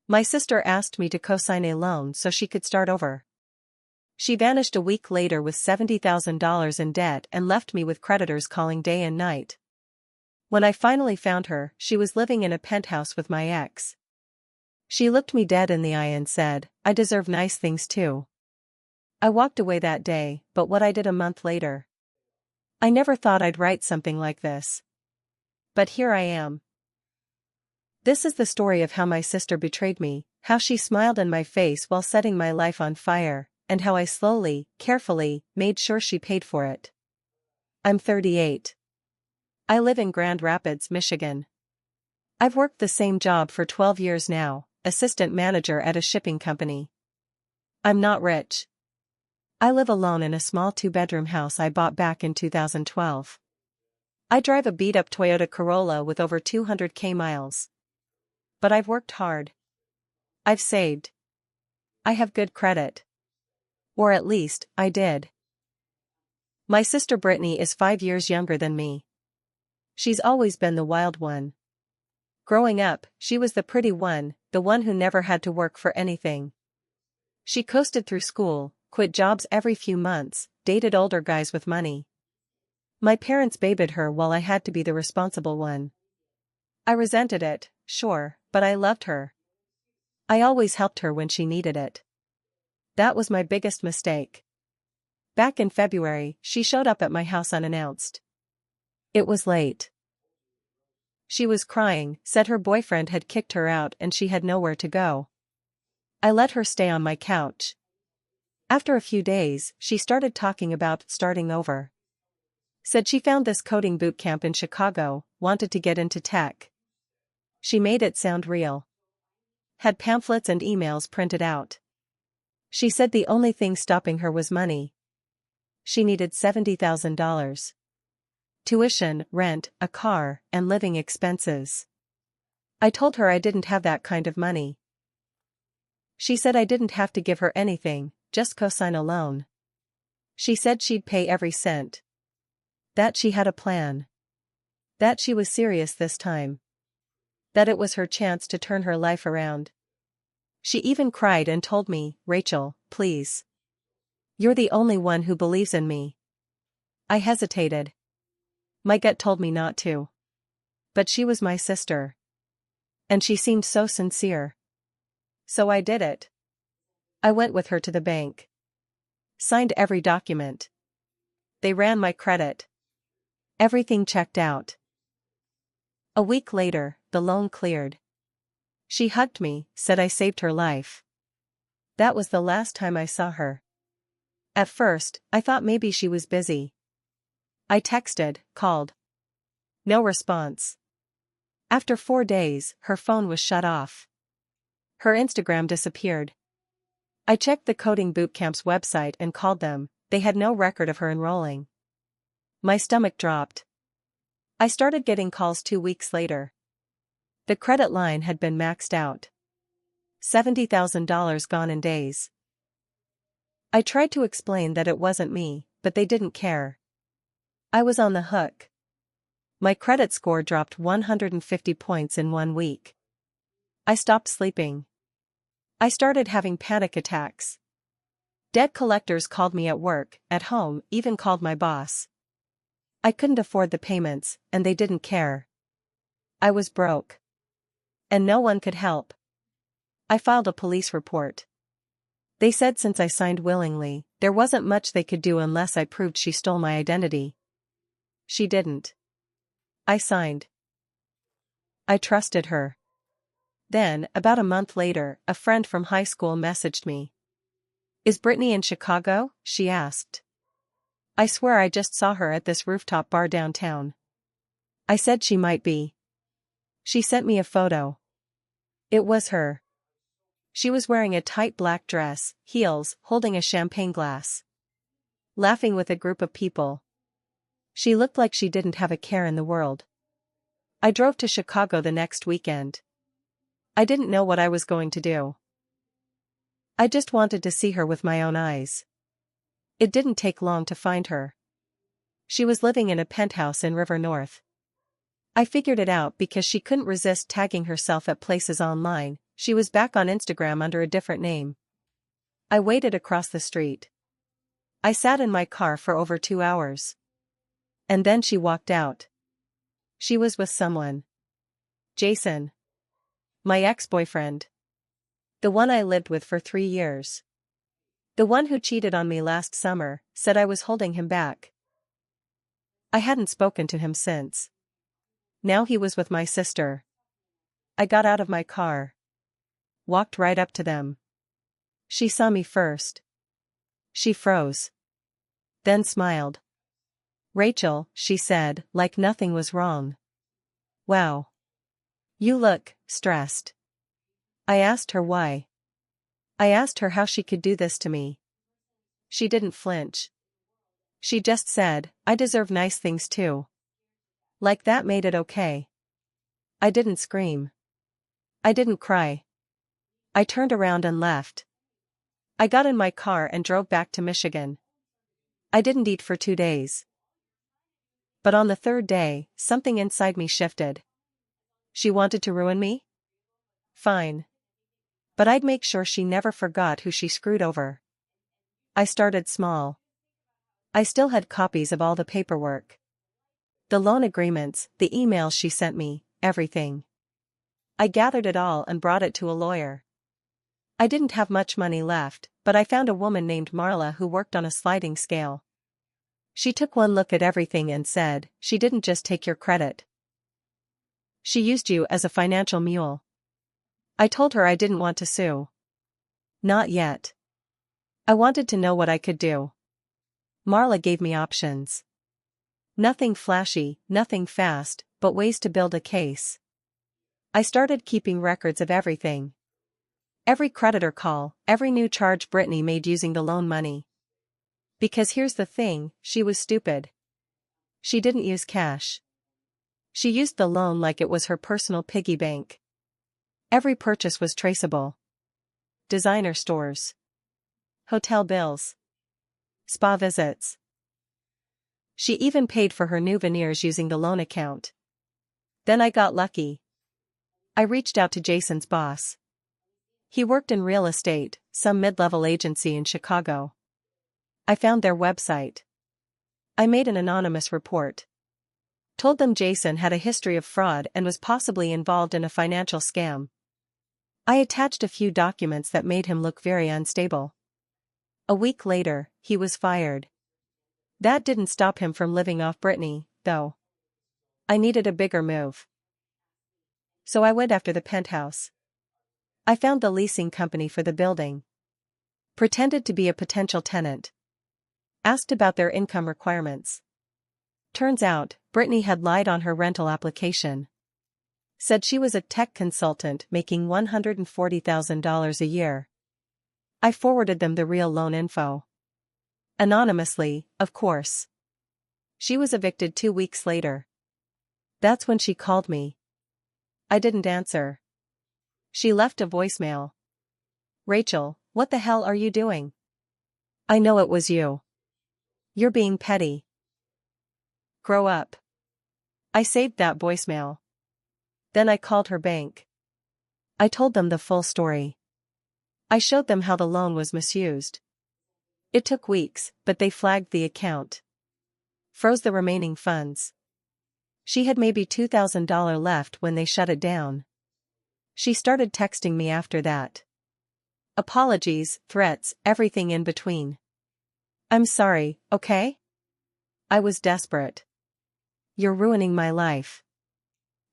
My sister asked me to co-sign a loan so she could start over. She vanished a week later with $70,000 in debt and left me with creditors calling day and night. When I finally found her, she was living in a penthouse with my ex. She looked me dead in the eye and said, "I deserve nice things too." I walked away that day, but what I did a month later. I never thought I'd write something like this. But here I am. This is the story of how my sister betrayed me, how she smiled in my face while setting my life on fire, and how I slowly, carefully, made sure she paid for it. I'm 38. I live in Grand Rapids, Michigan. I've worked the same job for 12 years now, assistant manager at a shipping company. I'm not rich. I live alone in a small 2-bedroom house I bought back in 2012. I drive a beat-up Toyota Corolla with over 200,000 miles. But I've worked hard. I've saved. I have good credit. Or at least, I did. My sister Brittany is 5 years younger than me. She's always been the wild one. Growing up, she was the pretty one, the one who never had to work for anything. She coasted through school, quit jobs every few months, dated older guys with money. My parents babied her while I had to be the responsible one. I resented it, sure, but I loved her. I always helped her when she needed it. That was my biggest mistake. Back in February, she showed up at my house unannounced. It was late. She was crying, said her boyfriend had kicked her out and she had nowhere to go. I let her stay on my couch. After a few days, she started talking about starting over. Said she found this coding boot camp in Chicago, wanted to get into tech. She made it sound real. Had pamphlets and emails printed out. She said the only thing stopping her was money. She needed $70,000. Tuition, rent, a car, and living expenses. I told her I didn't have that kind of money. She said I didn't have to give her anything, just co-sign a loan. She said she'd pay every cent. That she had a plan. That she was serious this time. That it was her chance to turn her life around. She even cried and told me, "Rachel, please. You're the only one who believes in me." I hesitated. My gut told me not to. But she was my sister. And she seemed so sincere. So I did it. I went with her to the bank. Signed every document. They ran my credit. Everything checked out. A week later, the loan cleared. She hugged me, said I saved her life. That was the last time I saw her. At first, I thought maybe she was busy. I texted, called. No response. After 4 days, her phone was shut off. Her Instagram disappeared. I checked the coding bootcamp's website and called them. They had no record of her enrolling. My stomach dropped. I started getting calls 2 weeks later. The credit line had been maxed out. $70,000 gone in days. I tried to explain that it wasn't me, but they didn't care. I was on the hook. My credit score dropped 150 points in 1 week. I stopped sleeping. I started having panic attacks. Debt collectors called me at work, at home, even called my boss. I couldn't afford the payments, and they didn't care. I was broke. And no one could help. I filed a police report. They said since I signed willingly, there wasn't much they could do unless I proved she stole my identity. She didn't. I signed. I trusted her. Then, about a month later, a friend from high school messaged me. "Is Brittany in Chicago?" she asked. I swear I just saw her at this rooftop bar downtown. I said she might be. She sent me a photo. It was her. She was wearing a tight black dress, heels, holding a champagne glass. Laughing with a group of people. She looked like she didn't have a care in the world. I drove to Chicago the next weekend. I didn't know what I was going to do. I just wanted to see her with my own eyes. It didn't take long to find her. She was living in a penthouse in River North. I figured it out because she couldn't resist tagging herself at places online. She was back on Instagram under a different name. I waited across the street. I sat in my car for over 2 hours. And then she walked out. She was with someone. Jason. My ex-boyfriend. The one I lived with for 3 years. The one who cheated on me last summer, said I was holding him back. I hadn't spoken to him since. Now he was with my sister. I got out of my car. Walked right up to them. She saw me first. She froze. Then smiled. "Rachel," she said, like nothing was wrong. "Wow. You look stressed." I asked her why. I asked her how she could do this to me. She didn't flinch. She just said, "I deserve nice things too." Like that made it okay. I didn't scream. I didn't cry. I turned around and left. I got in my car and drove back to Michigan. I didn't eat for 2 days. But on the third day, something inside me shifted. She wanted to ruin me? Fine. But I'd make sure she never forgot who she screwed over. I started small. I still had copies of all the paperwork. The loan agreements, the emails she sent me, everything. I gathered it all and brought it to a lawyer. I didn't have much money left, but I found a woman named Marla who worked on a sliding scale. She took one look at everything and said, "She didn't just take your credit. She used you as a financial mule." I told her I didn't want to sue. Not yet. I wanted to know what I could do. Marla gave me options. Nothing flashy, nothing fast, but ways to build a case. I started keeping records of everything. Every creditor call, every new charge Brittany made using the loan money. Because here's the thing, she was stupid. She didn't use cash. She used the loan like it was her personal piggy bank. Every purchase was traceable. Designer stores. Hotel bills. Spa visits. She even paid for her new veneers using the loan account. Then I got lucky. I reached out to Jason's boss. He worked in real estate, some mid-level agency in Chicago. I found their website. I made an anonymous report. Told them Jason had a history of fraud and was possibly involved in a financial scam. I attached a few documents that made him look very unstable. A week later, he was fired. That didn't stop him from living off Brittany, though. I needed a bigger move. So I went after the penthouse. I found the leasing company for the building. Pretended to be a potential tenant. Asked about their income requirements. Turns out, Brittany had lied on her rental application. Said she was a tech consultant making $140,000 a year. I forwarded them the real loan info. Anonymously, of course. She was evicted 2 weeks later. That's when she called me. I didn't answer. She left a voicemail. "Rachel, what the hell are you doing? I know it was you. You're being petty. Grow up." I saved that voicemail. Then I called her bank. I told them the full story. I showed them how the loan was misused. It took weeks, but they flagged the account. Froze the remaining funds. She had maybe $2,000 left when they shut it down. She started texting me after that. Apologies, threats, everything in between. "I'm sorry, okay?" I was desperate. "You're ruining my life.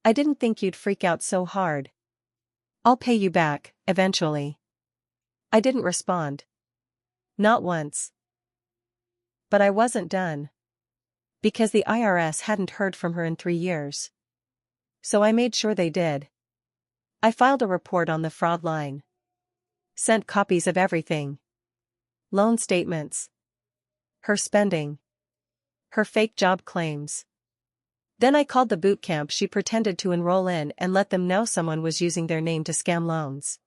I didn't think you'd freak out so hard. I'll pay you back, eventually." I didn't respond. Not once. But I wasn't done. Because the IRS hadn't heard from her in 3 years. So I made sure they did. I filed a report on the fraud line. Sent copies of everything. Loan statements. Her spending. Her fake job claims. Then I called the boot camp she pretended to enroll in and let them know someone was using their name to scam loans.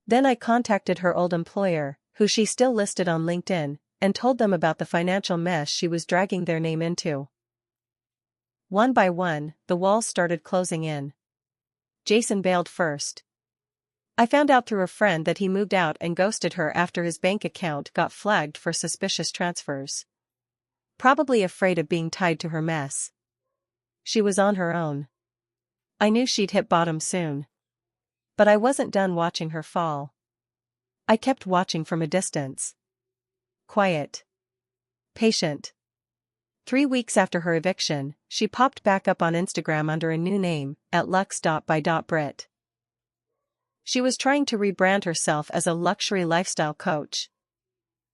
Then I contacted her old employer, who she still listed on LinkedIn, and told them about the financial mess she was dragging their name into. One by one, the walls started closing in. Jason bailed first. I found out through a friend that he moved out and ghosted her after his bank account got flagged for suspicious transfers. Probably afraid of being tied to her mess. She was on her own. I knew she'd hit bottom soon. But I wasn't done watching her fall. I kept watching from a distance. Quiet. Patient. 3 weeks after her eviction, she popped back up on Instagram under a new name, @lux.by.brit. She was trying to rebrand herself as a luxury lifestyle coach.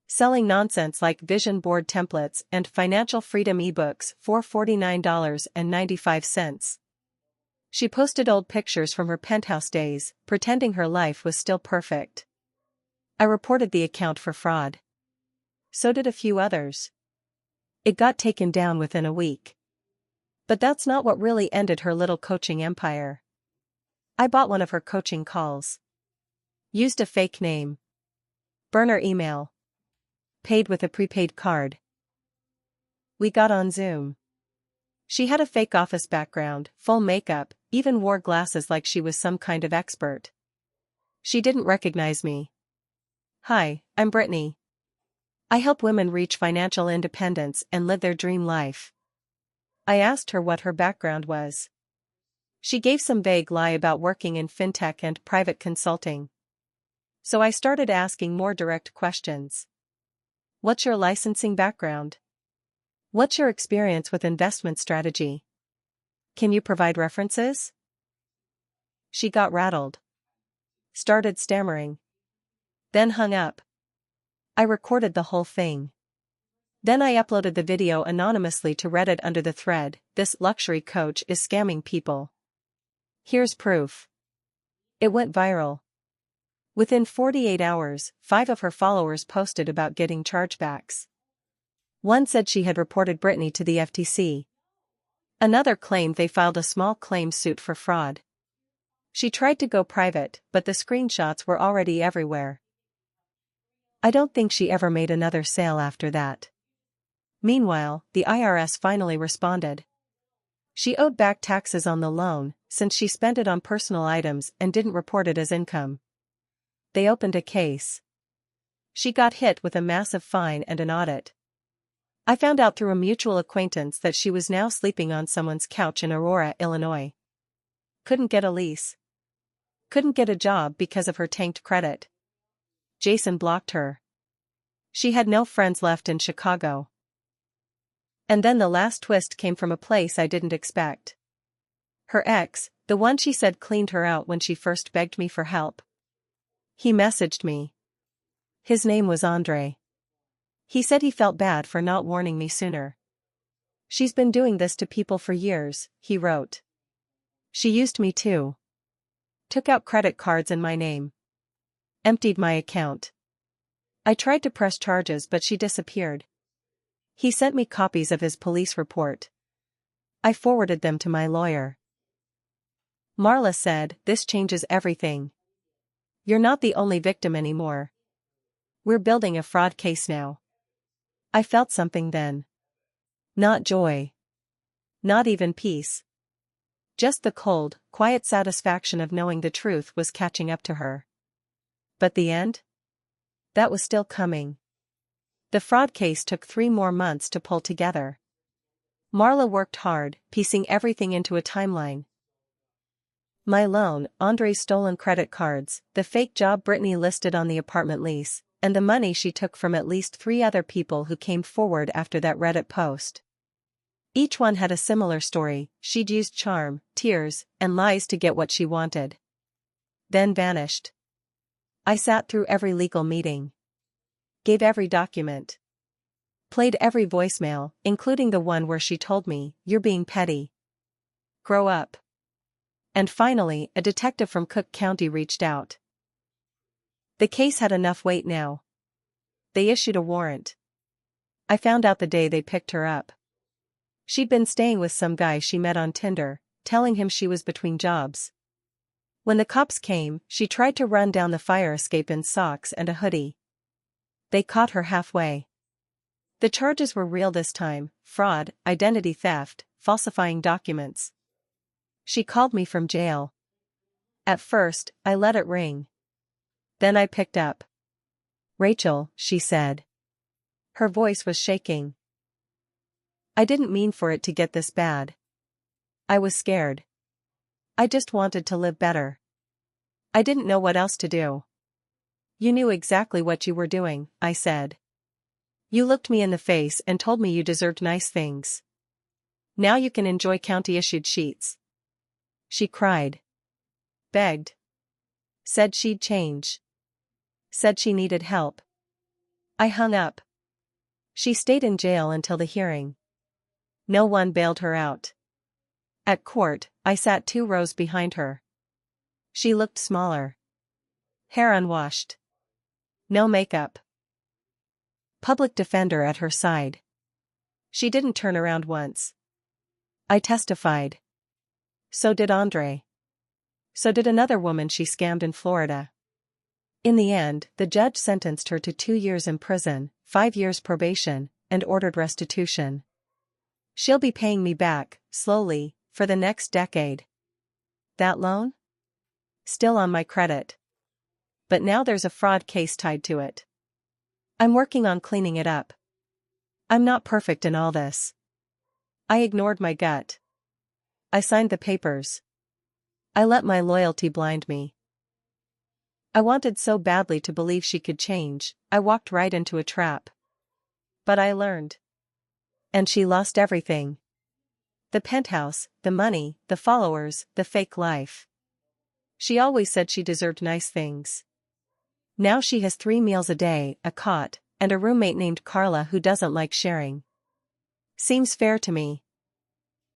Selling nonsense like vision board templates and financial freedom ebooks for $49.95. She posted old pictures from her penthouse days, pretending her life was still perfect. I reported the account for fraud. So did a few others. It got taken down within a week. But that's not what really ended her little coaching empire. I bought one of her coaching calls. Used a fake name. Burner email. Paid with a prepaid card. We got on Zoom. She had a fake office background, full makeup, even wore glasses like she was some kind of expert. She didn't recognize me. Hi, I'm Brittany. I help women reach financial independence and live their dream life. I asked her what her background was. She gave some vague lie about working in fintech and private consulting. So I started asking more direct questions. What's your licensing background? What's your experience with investment strategy? Can you provide references? She got rattled. Started stammering. Then hung up. I recorded the whole thing. Then I uploaded the video anonymously to Reddit under the thread, "This luxury coach is scamming people. Here's proof." It went viral. Within 48 hours, 5 of her followers posted about getting chargebacks. One said she had reported Brittany to the FTC. Another claimed they filed a small claims suit for fraud. She tried to go private, but the screenshots were already everywhere. I don't think she ever made another sale after that. Meanwhile, the IRS finally responded. She owed back taxes on the loan, since she spent it on personal items and didn't report it as income. They opened a case. She got hit with a massive fine and an audit. I found out through a mutual acquaintance that she was now sleeping on someone's couch in Aurora, Illinois. Couldn't get a lease. Couldn't get a job because of her tanked credit. Jason blocked her. She had no friends left in Chicago. And then the last twist came from a place I didn't expect. Her ex, the one she said cleaned her out when she first begged me for help. He messaged me. His name was Andre. He said he felt bad for not warning me sooner. She's been doing this to people for years, he wrote. She used me too. Took out credit cards in my name. Emptied my account. I tried to press charges but she disappeared. He sent me copies of his police report. I forwarded them to my lawyer. Marla said, "This changes everything. You're not the only victim anymore. We're building a fraud case now." I felt something then. Not joy. Not even peace. Just the cold, quiet satisfaction of knowing the truth was catching up to her. But the end? That was still coming. The fraud case took 3 more months to pull together. Marla worked hard, piecing everything into a timeline. My loan, Andre's stolen credit cards, the fake job Brittany listed on the apartment lease, and the money she took from at least 3 other people who came forward after that Reddit post. Each one had a similar story. She'd used charm, tears, and lies to get what she wanted. Then vanished. I sat through every legal meeting. Gave every document. Played every voicemail, including the one where she told me, "You're being petty. Grow up." And finally, a detective from Cook County reached out. The case had enough weight now. They issued a warrant. I found out the day they picked her up. She'd been staying with some guy she met on Tinder, telling him she was between jobs. When the cops came, she tried to run down the fire escape in socks and a hoodie. They caught her halfway. The charges were real this time: fraud, identity theft, falsifying documents. She called me from jail. At first, I let it ring. Then I picked up. "Rachel," she said. Her voice was shaking. "I didn't mean for it to get this bad. I was scared. I just wanted to live better. I didn't know what else to do." "You knew exactly what you were doing," I said. "You looked me in the face and told me you deserved nice things. Now you can enjoy county-issued sheets." She cried. Begged. Said she'd change. Said she needed help. I hung up. She stayed in jail until the hearing. No one bailed her out. At court, I sat 2 rows behind her. She looked smaller. Hair unwashed. No makeup. Public defender at her side. She didn't turn around once. I testified. So did Andre. So did another woman she scammed in Florida. In the end, the judge sentenced her to 2 years in prison, 5 years probation, and ordered restitution. She'll be paying me back, slowly, for the next decade. That loan? Still on my credit. But now there's a fraud case tied to it. I'm working on cleaning it up. I'm not perfect in all this. I ignored my gut. I signed the papers. I let my loyalty blind me. I wanted so badly to believe she could change, I walked right into a trap. But I learned. And she lost everything. The penthouse, the money, the followers, the fake life. She always said she deserved nice things. Now she has 3 meals a day, a cot, and a roommate named Carla who doesn't like sharing. Seems fair to me.